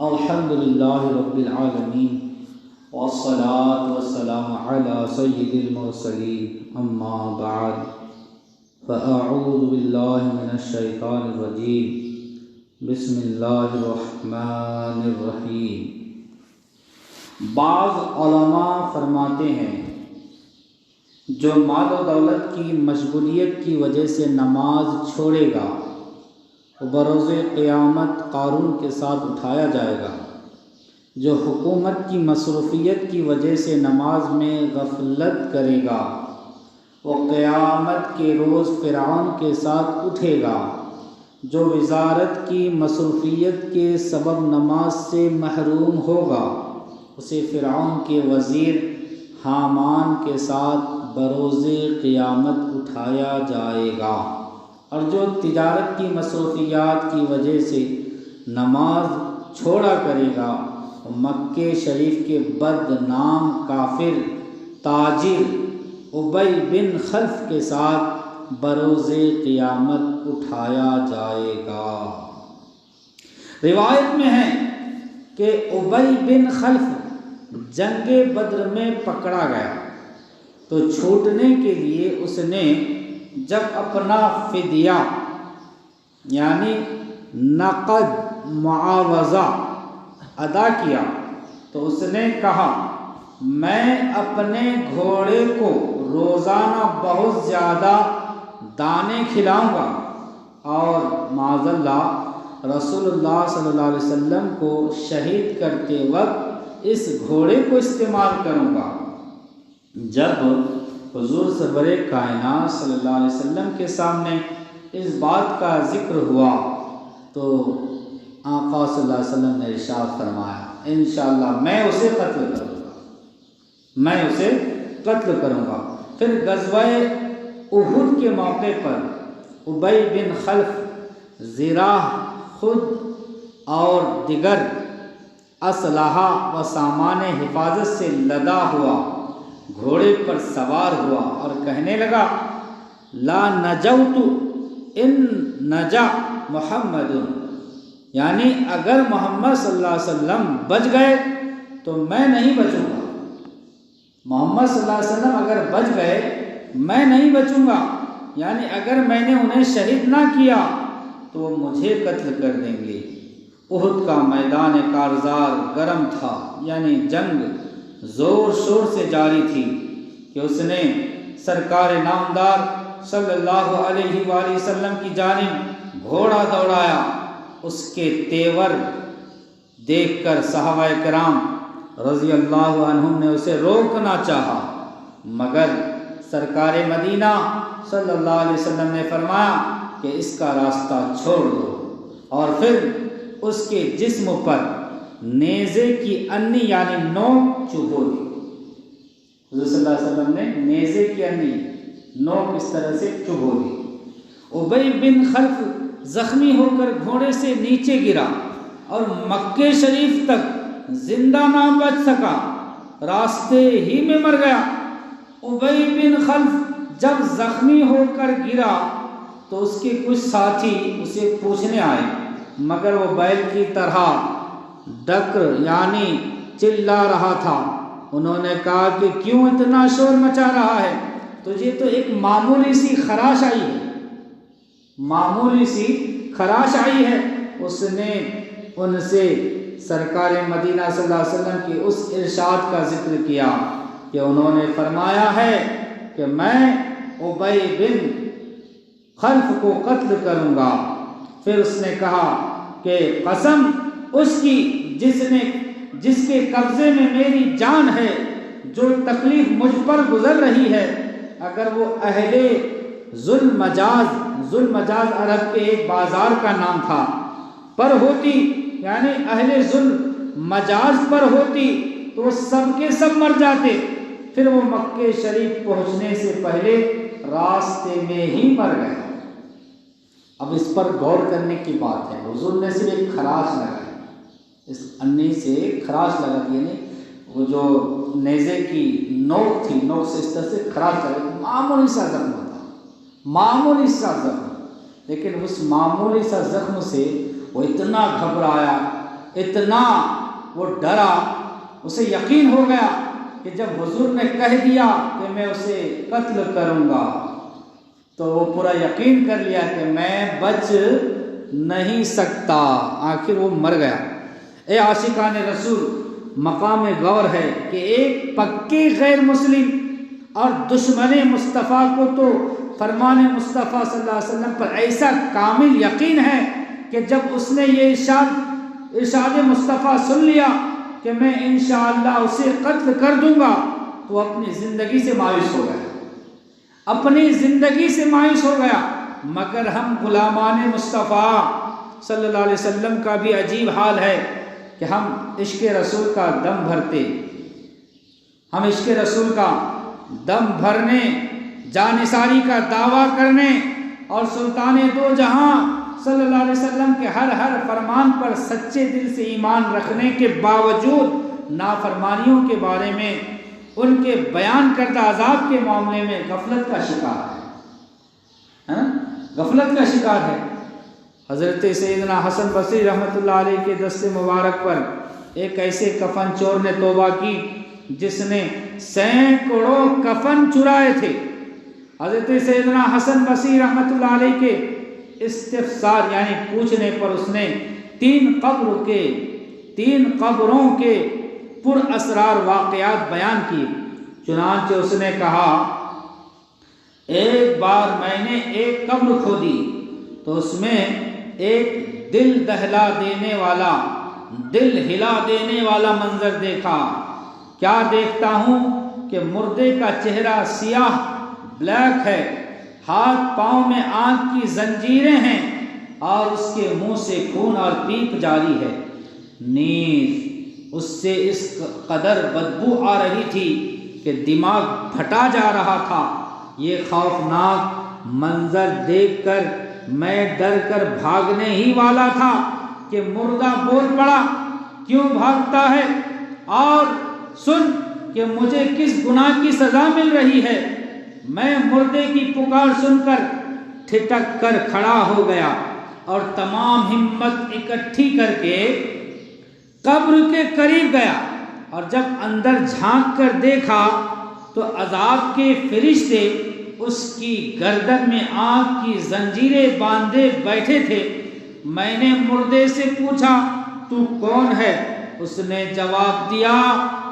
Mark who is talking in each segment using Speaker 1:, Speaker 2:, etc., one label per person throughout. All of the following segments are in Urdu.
Speaker 1: الحمد للہ رب العالمین والصلاة والسلام علی سید المرسلین اما بعد فاعوذ باللہ من الشیطان الرجیم بسم اللہ الرحمن الرحیم۔ بعض علماء فرماتے ہیں جو مال و دولت کی مشغولیت کی وجہ سے نماز چھوڑے گا بروز قیامت قارون کے ساتھ اٹھایا جائے گا۔ جو حکومت کی مصروفیت کی وجہ سے نماز میں غفلت کرے گا وہ قیامت کے روز فرعون کے ساتھ اٹھے گا۔ جو وزارت کی مصروفیت کے سبب نماز سے محروم ہوگا اسے فرعون کے وزیر حامان کے ساتھ بروز قیامت اٹھایا جائے گا۔ اور جو تجارت کی مصروفیات کی وجہ سے نماز چھوڑا کرے گا مکہ شریف کے بدنام کافر تاجر ابی بن خلف کے ساتھ بروز قیامت اٹھایا جائے گا۔ روایت میں ہے کہ ابی بن خلف جنگ بدر میں پکڑا گیا تو چھوٹنے کے لیے اس نے جب اپنا فدیہ یعنی نقد معاوضہ ادا کیا تو اس نے کہا میں اپنے گھوڑے کو روزانہ بہت زیادہ دانے کھلاؤں گا اور معاذ اللہ رسول اللہ صلی اللہ علیہ وسلم کو شہید کرتے وقت اس گھوڑے کو استعمال کروں گا۔ جب حضور سرور کائنات صلی اللہ علیہ وسلم کے سامنے اس بات کا ذکر ہوا تو آقا صلی اللہ علیہ وسلم نے ارشاد فرمایا انشاءاللہ میں اسے قتل کروں گا۔ پھر غزوہ احد کے موقع پر ابی بن خلف زراح خود اور دیگر اسلحہ و سامان حفاظت سے لدا ہوا گھوڑے پر سوار ہوا اور کہنے لگا لا نجوت ان نجا محمد، یعنی اگر محمد صلی اللہ علیہ وسلم بچ گئے تو میں نہیں بچوں گا۔ محمد صلی اللہ علیہ وسلم اگر بچ گئے میں نہیں بچوں گا، یعنی اگر میں نے انہیں شہید نہ کیا تو وہ مجھے قتل کر دیں گے۔ احد کا میدان کارزار گرم تھا، یعنی جنگ زور شور سے جاری تھی کہ اس نے سرکار نامدار صلی اللہ علیہ وآلہ وسلم کی جانب گھوڑا دوڑایا۔ اس کے تیور دیکھ کر صحابہ کرام رضی اللہ عنہم نے اسے روکنا چاہا مگر سرکار مدینہ صلی اللہ علیہ وسلم نے فرمایا کہ اس کا راستہ چھوڑ دو، اور پھر اس کے جسم پر نیزے کی انی یعنی نوک چبھو دی۔ حضور صلی اللہ علیہ وسلم نے نیزے کی انی نوک اس طرح سے چبھو دی۔ ابی بن خلف زخمی ہو کر گھوڑے سے نیچے گرا اور مکہ شریف تک زندہ نہ بچ سکا، راستے ہی میں مر گیا۔ ابی بن خلف جب زخمی ہو کر گرا تو اس کے کچھ ساتھی اسے پوچھنے آئے مگر وہ بیل کی طرح ڈک یعنی چلا رہا تھا۔ انہوں نے کہا کہ کیوں اتنا شور مچا رہا ہے؟ تجھے تو ایک معمولی سی خراش آئی ہے۔ اس نے ان سے سرکار مدینہ صلی اللہ علیہ وسلم کی اس ارشاد کا ذکر کیا کہ انہوں نے فرمایا ہے کہ میں ابی بن خلف کو قتل کروں گا۔ پھر اس نے کہا کہ قسم اس کی جس کے قبضے میں میری جان ہے، جو تکلیف مجھ پر گزر رہی ہے، اگر وہ اہل ذوالمجاز عرب کے ایک بازار کا نام تھا پر ہوتی، یعنی اہل ذوالمجاز پر ہوتی تو وہ سب کے سب مر جاتے۔ پھر وہ مکہ شریف پہنچنے سے پہلے راستے میں ہی مر گئے۔ اب اس پر غور کرنے کی بات ہے، حضور نے صرف ایک خراش لگائی، اس انی سے خراش لگا دی، یعنی وہ جو نیزے کی نوک تھی، نوک سے اس طرح سے خراش لگا، معمولی سا زخم تھا، لیکن اس معمولی سا زخم سے وہ اتنا گھبرایا اتنا وہ ڈرا، اسے یقین ہو گیا کہ جب حضور نے کہہ دیا کہ میں اسے قتل کروں گا تو وہ پورا یقین کر لیا کہ میں بچ نہیں سکتا، آخر وہ مر گیا۔ اے عاشقان رسول، مقام غور ہے کہ ایک پکے غیر مسلم اور دشمن مصطفیٰ کو تو فرمان مصطفیٰ صلی اللہ علیہ وسلم پر ایسا کامل یقین ہے کہ جب اس نے یہ ارشاد مصطفیٰ سن لیا کہ میں انشاءاللہ اسے قتل کر دوں گا تو اپنی زندگی سے مایوس ہو گیا، اپنی زندگی سے مایوس ہو گیا۔ مگر ہم غلامان مصطفیٰ صلی اللہ علیہ وسلم کا بھی عجیب حال ہے کہ ہم عشق رسول کا دم بھرتے، ہم عشق رسول کا دم بھرنے، جانثاری کا دعویٰ کرنے اور سلطان دو جہاں صلی اللہ علیہ وسلم کے ہر فرمان پر سچے دل سے ایمان رکھنے کے باوجود نافرمانیوں کے بارے میں، ان کے بیان کردہ عذاب کے معاملے میں غفلت کا شکار ہے، غفلت کا شکار ہے۔ حضرت سیدنا حسن بصری رحمۃ اللہ علیہ کے دست مبارک پر ایک ایسے کفن چور نے توبہ کی جس نے سینکڑوں کفن چرائے تھے۔ حضرت سیدنا حسن بصری رحمۃ اللہ علیہ کے استفسار یعنی پوچھنے پر اس نے تین قبروں کے پر اسرار واقعات بیان کیے۔ چنانچہ اس نے کہا، ایک بار میں نے ایک قبر کھودی تو اس میں ایک دل دہلا دینے والا، دل ہلا دینے والا منظر دیکھا۔ کیا دیکھتا ہوں کہ مردے کا چہرہ سیاہ بلیک ہے، ہاتھ پاؤں میں آنکھ کی زنجیریں ہیں اور اس کے منہ سے خون اور پیپ جاری ہے، نیز اس سے اس قدر بدبو آ رہی تھی کہ دماغ پھٹا جا رہا تھا۔ یہ خوفناک منظر دیکھ کر میں ڈر کر بھاگنے ہی والا تھا کہ مردہ بول پڑا، کیوں بھاگتا ہے؟ اور سن کہ مجھے کس گناہ کی سزا مل رہی ہے۔ میں مردے کی پکار سن کر ٹھٹک کر کھڑا ہو گیا اور تمام ہمت اکٹھی کر کے قبر کے قریب گیا، اور جب اندر جھانک کر دیکھا تو عذاب کے فرشتے اس کی گردن میں آنکھ کی زنجیریں باندھے بیٹھے تھے۔ میں نے مردے سے پوچھا، تو کون ہے؟ اس نے جواب دیا،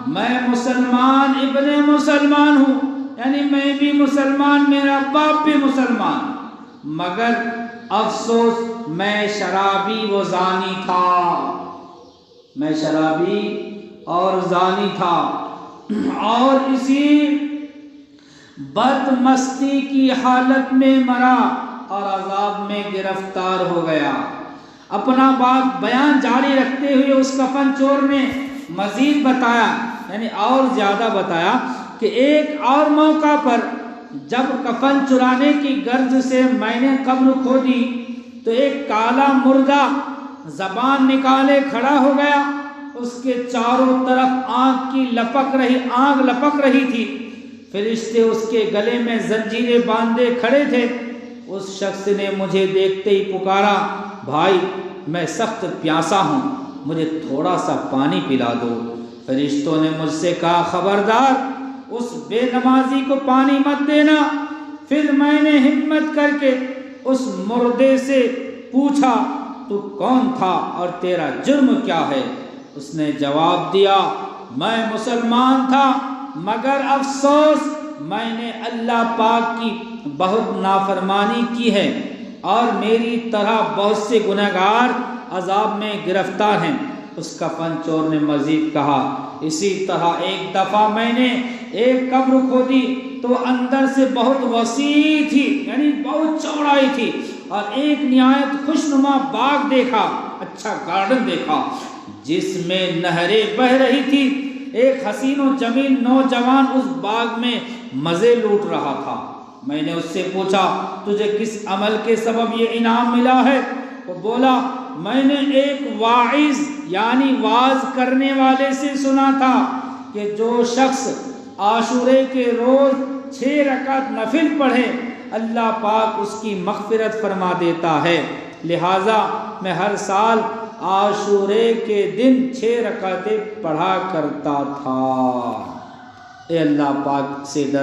Speaker 1: میں مسلمان ابن مسلمان ہوں، یعنی میں بھی مسلمان، میرا باپ بھی مسلمان، مگر افسوس میں شرابی و زانی تھا، میں شرابی اور زانی تھا، اور اسی بد مستی کی حالت میں مرا اور عذاب میں گرفتار ہو گیا۔ اپنا بات بیان جاری رکھتے ہوئے اس کفن چور نے مزید بتایا، یعنی اور زیادہ بتایا کہ ایک اور موقع پر جب کفن چرانے کی غرض سے میں نے قبر کھودی تو ایک کالا مردہ زبان نکالے کھڑا ہو گیا، اس کے چاروں طرف آنکھ لپک رہی تھی، فرشتے اس کے گلے میں زنجیریں باندھے کھڑے تھے۔ اس شخص نے مجھے دیکھتے ہی پکارا، بھائی میں سخت پیاسا ہوں، مجھے تھوڑا سا پانی پلا دو۔ فرشتوں نے مجھ سے کہا، خبردار اس بے نمازی کو پانی مت دینا۔ پھر میں نے ہمت کر کے اس مردے سے پوچھا، تو کون تھا اور تیرا جرم کیا ہے؟ اس نے جواب دیا، میں مسلمان تھا، مگر افسوس میں نے اللہ پاک کی بہت نافرمانی کی ہے اور میری طرح بہت سے گنہگار عذاب میں گرفتار ہیں۔ اس کفن چور نے مزید کہا، اسی طرح ایک دفعہ میں نے ایک قبر کھودی تو اندر سے بہت وسیع تھی، یعنی بہت چوڑائی تھی، اور ایک نہایت خوشنما باغ دیکھا، اچھا گارڈن دیکھا جس میں نہریں بہہ رہی تھی۔ ایک حسین و جمیل نوجوان اس باغ میں مزے لوٹ رہا تھا۔ میں نے اس سے پوچھا، تجھے کس عمل کے سبب یہ انعام ملا ہے؟ وہ بولا، میں نے ایک واعظ یعنی واعظ کرنے والے سے سنا تھا کہ جو شخص عاشورے کے روز 6 رکعت نفل پڑھے اللہ پاک اس کی مغفرت فرما دیتا ہے، لہٰذا میں ہر سال عاشورے کے دن 6 رکعتیں پڑھا کرتا تھا۔ اے اللہ پاک سے ڈر